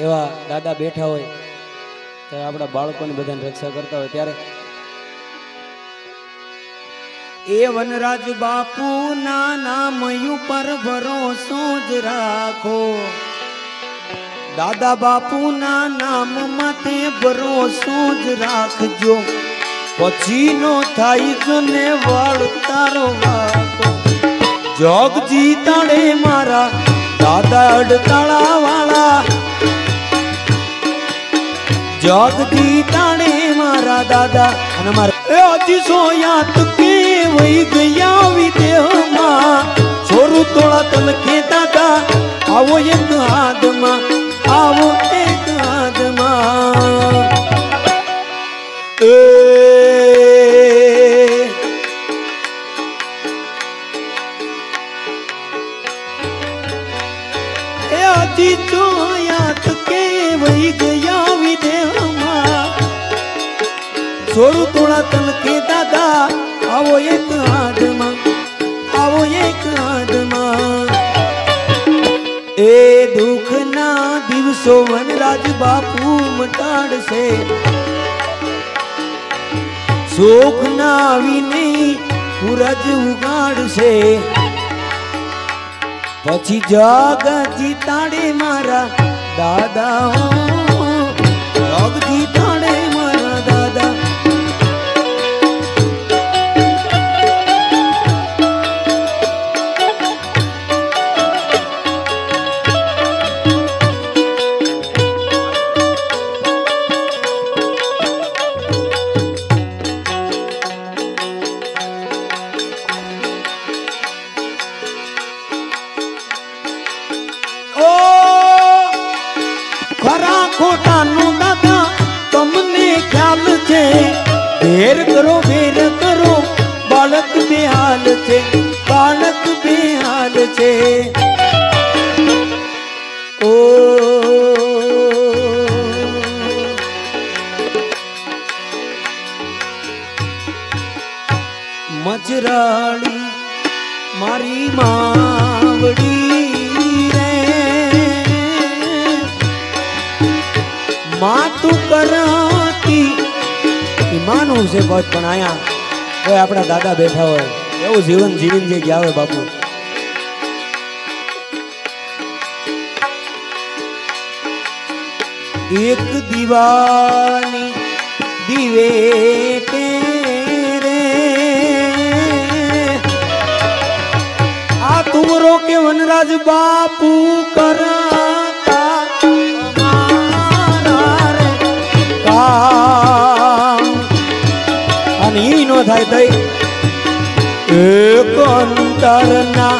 એવા દાદા બેઠા હોય ત્યારે આપણા બાળકોની બધાની રક્ષા કરતા હોય ત્યારે એ વનરાજ બાપુ ના નામ ઉપર ભરોસો જ રાખો, દાદા બાપુ ના નામ માથે ભરોસો જ રાખજો, પછી નો થાય જને વાળ તારો વાકો। જોગજી તાળે મારા દાદા અડતાળા વાળા, જોગજી તાળે મારા દાદા અને મારા હજી સોયા તો કે વહી ગયા વિદેહમાં, છોરું તોળા તલખે દાદા આવો એક હાથમાં, આવો એક હાથમાં। હજી જોયા તો કે વહી ગયા વિદેહમાં, છોરું તોળા તલખે દાદા આવો એક હાથમાં, આવો એક હાથમાં। એ દુઃખના દિવસો વનરાજ બાપુ મટાડશે, સુખના આવીને સૂરજ ઉગાડશે, પછી જગજી તાળે મારા દાદા, જગજી તાળે મારા દાદા। ખરા ખોટા નું દાદા તમને ખ્યાલ છે, ભેર કરો બાળક બેહાલ છે, બાળક બેહાલ છે। ઓ મજરાળી મારી માવડી માતું કરતી માનવું છે બસ, પણ આયા કોઈ આપણા દાદા બેઠા હોય એવું જીવન જીવીને જે ગયા હોય બાપુ, એક દીવાની દીવે રે આ તુમરો કે વનરાજ બાપુ કરતા અને ઈ નો થાય તઈ એક અંતરના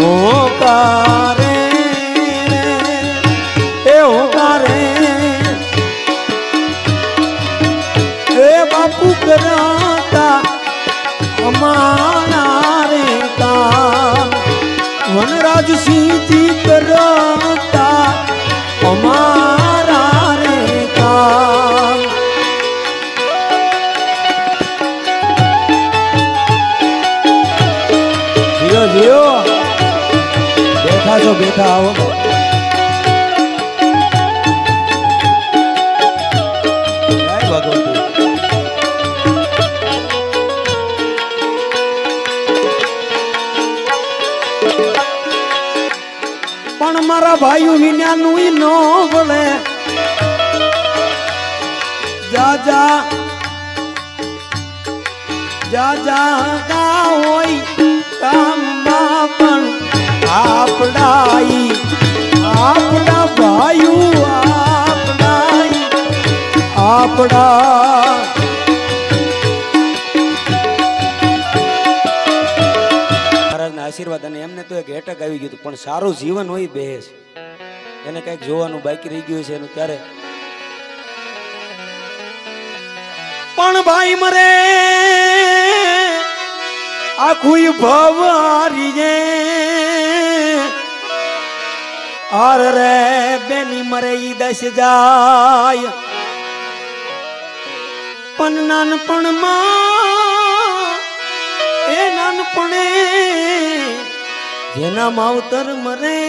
ઓકારે એ ઓકારે એ બાપુ કરાતા અમારા રે કામ, વનરાજ સિંહજી કરાતા અમારા રે કામ। જીઓ જીઓ બેઠા છો, બેઠા આવો। જય ભગવતી। પણ મારા ભાઈઓ વિનાનું ન ભલે, જા જા જા જા ગા હોય કામમાં પણ આપડાઈ આપડા ભાઈઓ આપડાઈ આપડા મહારાજના આશીર્વાદ અને એમને તો એક હેટક આવી ગયું, પણ સારું જીવન હોય બે છે, એને કઈક જોવાનું બાકી રહી ગયું છે એનું, ત્યારે પણ ભાઈ મરે આખું ભવારી જે આર રે બેની મરે ઈ દસ જાય, પણ નાનપણમાં એ નાનપણે જેના માવતર મરે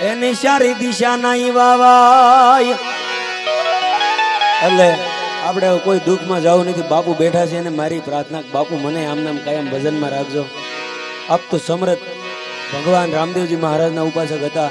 એની સારી દિશા નહીં વાવાય. એટલે આપણે કોઈ દુઃખમાં જવું નથી. બાપુ બેઠા છે અને મારી પ્રાર્થના બાપુ મને આમ નામ કાયમ ભજનમાં રાખજો. આપ તો સમરથ ભગવાન રામદેવજી મહારાજના ઉપાસક હતા.